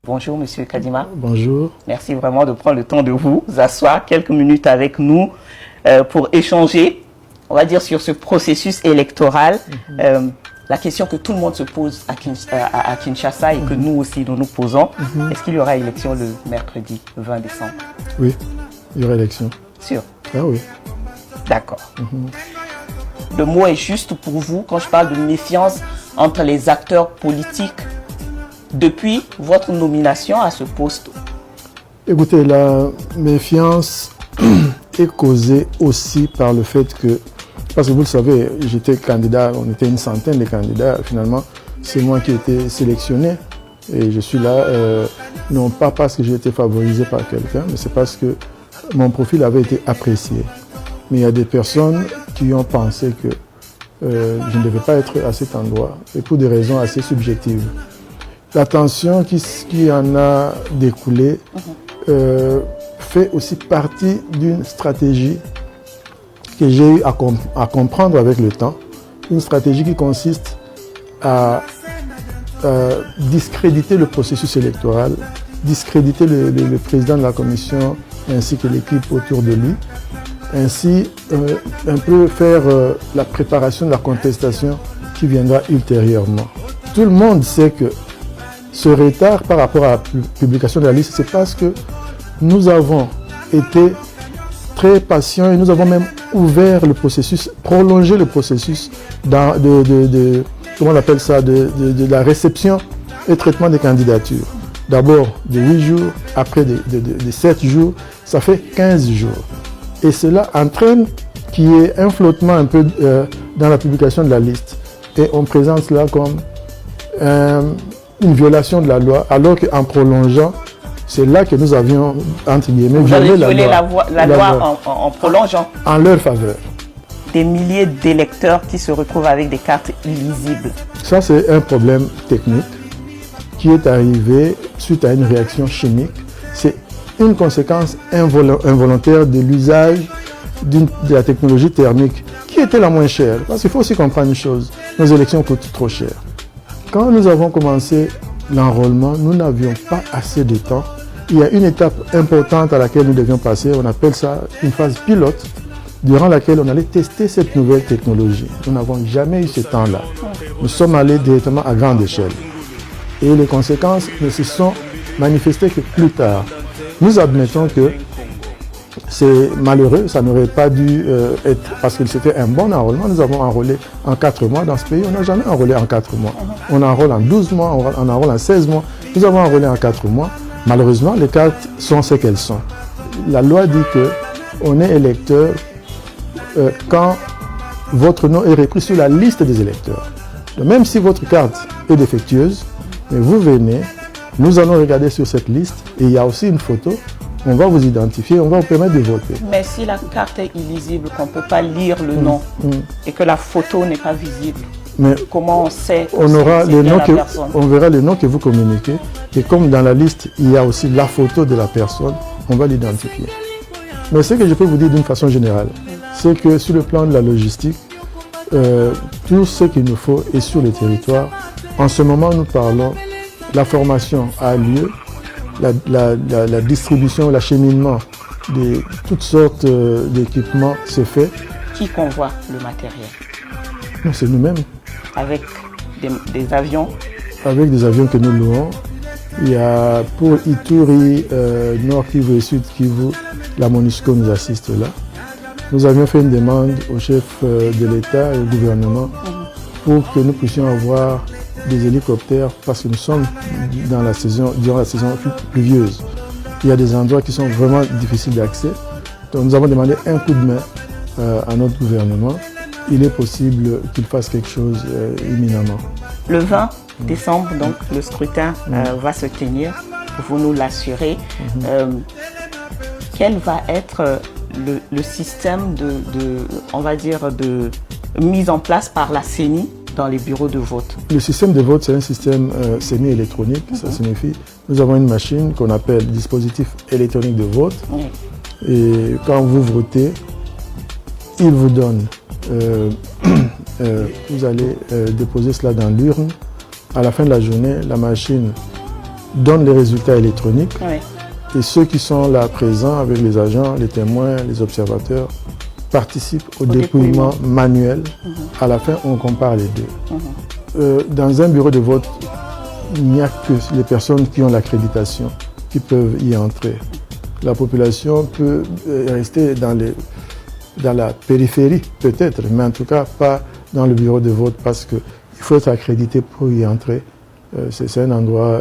Bonjour Monsieur Kadima. Bonjour. Merci vraiment de prendre le temps de vous asseoir quelques minutes avec nous pour échanger, on va dire, sur ce processus électoral. La question que tout le monde se pose à Kinshasa et que nous aussi nous posons, est-ce qu'il y aura élection le mercredi 20 décembre? Oui, il y aura élection. Sûr? Ah oui. D'accord. Le mot est juste pour vous quand je parle de méfiance entre les acteurs politiques depuis votre nomination à ce poste? Écoutez, la méfiance est causée aussi par le fait que, parce que vous le savez, j'étais candidat, on était une centaine de candidats, finalement, c'est moi qui ai été sélectionné et je suis là, non pas parce que j'ai été favorisé par quelqu'un, mais c'est parce que mon profil avait été apprécié. Mais il y a des personnes qui ont pensé que je ne devais pas être à cet endroit, et pour des raisons assez subjectives. La tension qui en a découlé fait aussi partie d'une stratégie que j'ai eu à comprendre avec le temps. Une stratégie qui consiste à discréditer le processus électoral, discréditer le président de la commission ainsi que l'équipe autour de lui, ainsi un peu faire la préparation de la contestation qui viendra ultérieurement. Tout le monde sait que ce retard par rapport à la publication de la liste, c'est parce que nous avons été très patients et nous avons même ouvert le processus, prolongé le processus comment on appelle ça, de la réception et traitement des candidatures. D'abord de 8 jours, après de 7 jours, ça fait 15 jours. Et cela entraîne qu'il y ait un flottement un peu dans la publication de la liste. Et on présente cela comme une violation de la loi, alors qu'en prolongeant, c'est là que nous avions, entre guillemets, violé la loi en prolongeant. En leur faveur. Des milliers d'électeurs qui se retrouvent avec des cartes illisibles. Ça, c'est un problème technique qui est arrivé suite à une réaction chimique. C'est une conséquence involontaire de l'usage de la technologie thermique, qui était la moins chère. Parce qu'il faut aussi comprendre une chose, nos élections coûtent trop cher. Quand nous avons commencé l'enrôlement, nous n'avions pas assez de temps. Il y a une étape importante à laquelle nous devions passer, on appelle ça une phase pilote, durant laquelle on allait tester cette nouvelle technologie. Nous n'avons jamais eu ce temps-là. Nous sommes allés directement à grande échelle. Et les conséquences ne se sont manifestées que plus tard. Nous admettons que c'est malheureux, ça n'aurait pas dû être, parce que c'était un bon enrôlement. Nous avons enrôlé en 4 mois. Dans ce pays, on n'a jamais enrôlé en 4 mois. On enrôle en 12 mois, on enrôle en 16 mois. Nous avons enrôlé en 4 mois. Malheureusement, les cartes sont ce qu'elles sont. La loi dit qu'on est électeur quand votre nom est repris sur la liste des électeurs. Donc, même si votre carte est défectueuse, mais vous venez, nous allons regarder sur cette liste et il y a aussi une photo. On va vous identifier, on va vous permettre de voter. Mais si la carte est illisible, qu'on ne peut pas lire le nom et que la photo n'est pas visible, mais comment on sait que on verra les noms que vous communiquez et comme dans la liste, il y a aussi la photo de la personne, on va l'identifier. Mais ce que je peux vous dire d'une façon générale, c'est que sur le plan de la logistique, tout ce qu'il nous faut est sur le territoire. En ce moment, nous parlons, la formation a lieu, la distribution, l'acheminement de toutes sortes d'équipements se fait. Qui convoie le matériel? C'est nous-mêmes. Avec des avions? Avec des avions que nous louons. Il y a pour Ituri, Nord Kivu et Sud Kivu, la MONUSCO nous assiste là. Nous avions fait une demande au chef de l'État et au gouvernement pour que nous puissions avoir des hélicoptères parce que nous sommes durant la saison pluvieuse. Il y a des endroits qui sont vraiment difficiles d'accès. Donc nous avons demandé un coup de main à notre gouvernement. Il est possible qu'il fasse quelque chose imminemment. Le 20 décembre, donc, le scrutin va se tenir, vous nous l'assurez. Quel va être le système on va dire, de mise en place par la CENI dans les bureaux de vote? Le système de vote, c'est un système semi-électronique. Ça signifie nous avons une machine qu'on appelle dispositif électronique de vote. Et quand vous votez, il vous donne, vous allez déposer cela dans l'urne. À la fin de la journée, la machine donne les résultats électroniques. Oui. Et ceux qui sont là présents avec les agents, les témoins, les observateurs, participent au dépouillement manuel. À la fin, on compare les deux. Dans un bureau de vote, il n'y a que les personnes qui ont l'accréditation qui peuvent y entrer. La population peut rester dans la périphérie, peut-être, mais en tout cas pas dans le bureau de vote parce qu'il faut être accrédité pour y entrer. C'est un endroit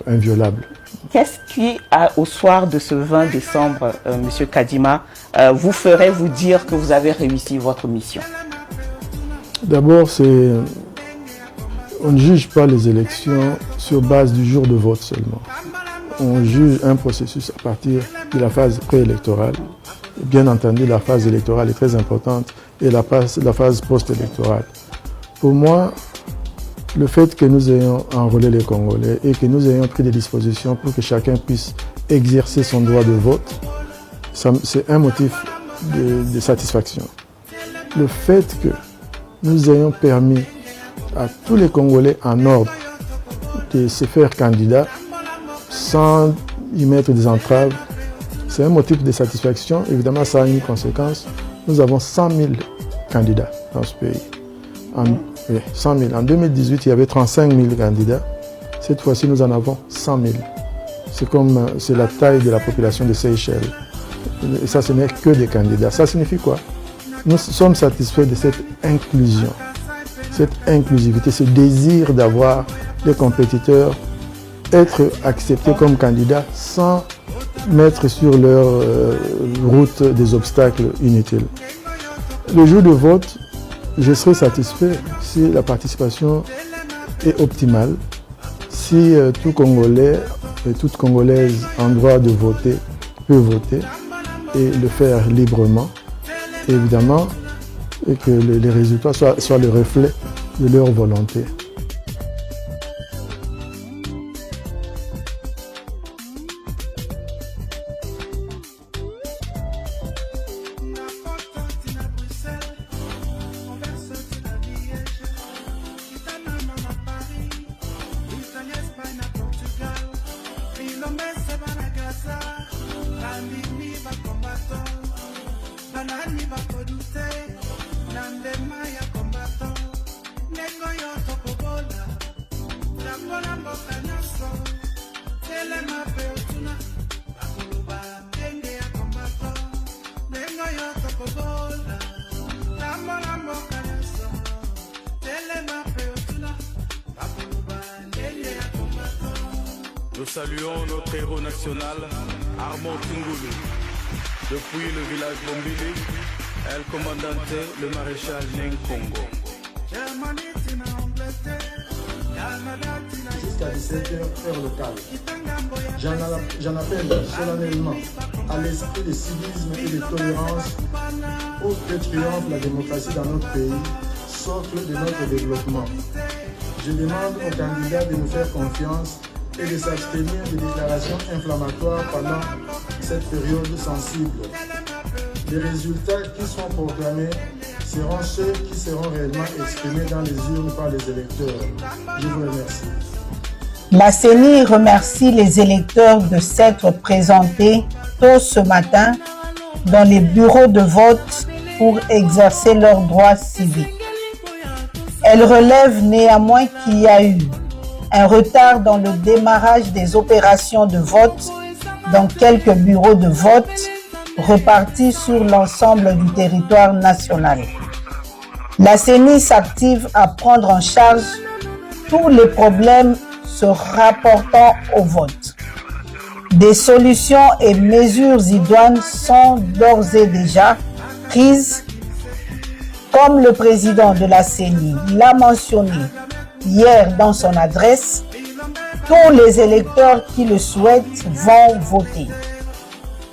inviolable. Qu'est-ce qui, au soir de ce 20 décembre, Monsieur Kadima, vous ferait vous dire que vous avez réussi votre mission? D'abord, on ne juge pas les élections sur base du jour de vote seulement. On juge un processus à partir de la phase préélectorale. Bien entendu, la phase électorale est très importante et la phase post-électorale. Pour moi, le fait que nous ayons enrôlé les Congolais et que nous ayons pris des dispositions pour que chacun puisse exercer son droit de vote, c'est un motif de satisfaction. Le fait que nous ayons permis à tous les Congolais en ordre de se faire candidats sans y mettre des entraves, c'est un motif de satisfaction. Évidemment, ça a une conséquence. Nous avons 100 000 candidats dans ce pays. 100 000. En 2018, il y avait 35 000 candidats. Cette fois-ci, nous en avons 100 000. C'est la taille de la population de Seychelles. Et ça, ce n'est que des candidats. Ça signifie quoi? Nous sommes satisfaits de cette inclusion, cette inclusivité, ce désir d'avoir les compétiteurs être acceptés comme candidats sans mettre sur leur route des obstacles inutiles. Le jour de vote, je serai satisfait si la participation est optimale, si tout Congolais et toute Congolaise en droit de voter peut voter et le faire librement, évidemment, et que les résultats soient le reflet de leur volonté. Nous saluons notre héros national, Armand Tungulu. Depuis le village Bombili, El Commandante, le maréchal Nenkongo. Jusqu'à 17h, heure locale. J'en appelle solennellement à l'esprit de civisme et de tolérance pour que triomphe la démocratie dans notre pays, socle de notre développement. Je demande aux candidats de nous faire confiance et de s'abstenir des déclarations inflammatoires pendant cette période sensible. Les résultats qui seront proclamés seront ceux qui seront réellement exprimés dans les urnes par les électeurs. Je vous remercie. La CENI remercie les électeurs de s'être présentés tôt ce matin dans les bureaux de vote pour exercer leurs droits civiques. Elle relève néanmoins qu'il y a eu un retard dans le démarrage des opérations de vote dans quelques bureaux de vote repartis sur l'ensemble du territoire national. La CENI s'active à prendre en charge tous les problèmes se rapportant au vote. Des solutions et mesures idoines sont d'ores et déjà prises, comme le président de la CENI l'a mentionné hier dans son adresse. Tous les électeurs qui le souhaitent vont voter.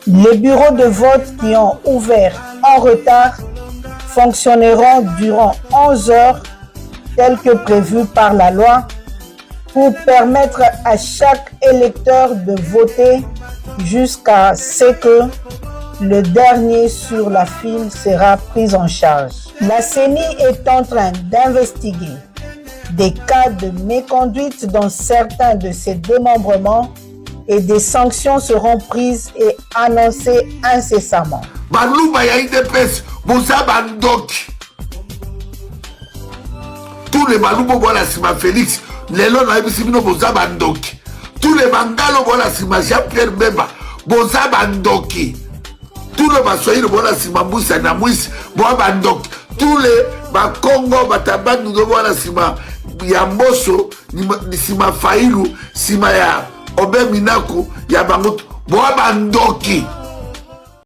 Les bureaux de vote qui ont ouvert en retard fonctionneront durant 11 heures, tel que prévu par la loi, pour permettre à chaque électeur de voter jusqu'à ce que le dernier sur la file sera pris en charge. La CENI est en train d'investiguer des cas de méconduite dans certains de ces démembrements et des sanctions seront prises et annoncées incessamment. Baluma ya IDPS, Boza Bandok. Tous les Baluma voilà Sima Félix, les lois na Ibisibino Boza Bandok. Tous les Bangalo voilà Sima Jean-Pierre Bemba, Boza Bandoki. Tous les Basoyi voilà Sima Moussa Namouis, Boza Bandok. Tous les Bakongo Batabandu voilà Sima Yamboso, Sima Failou, Sima ya Obe Minaku, ya Bangot, Boza Bandoki.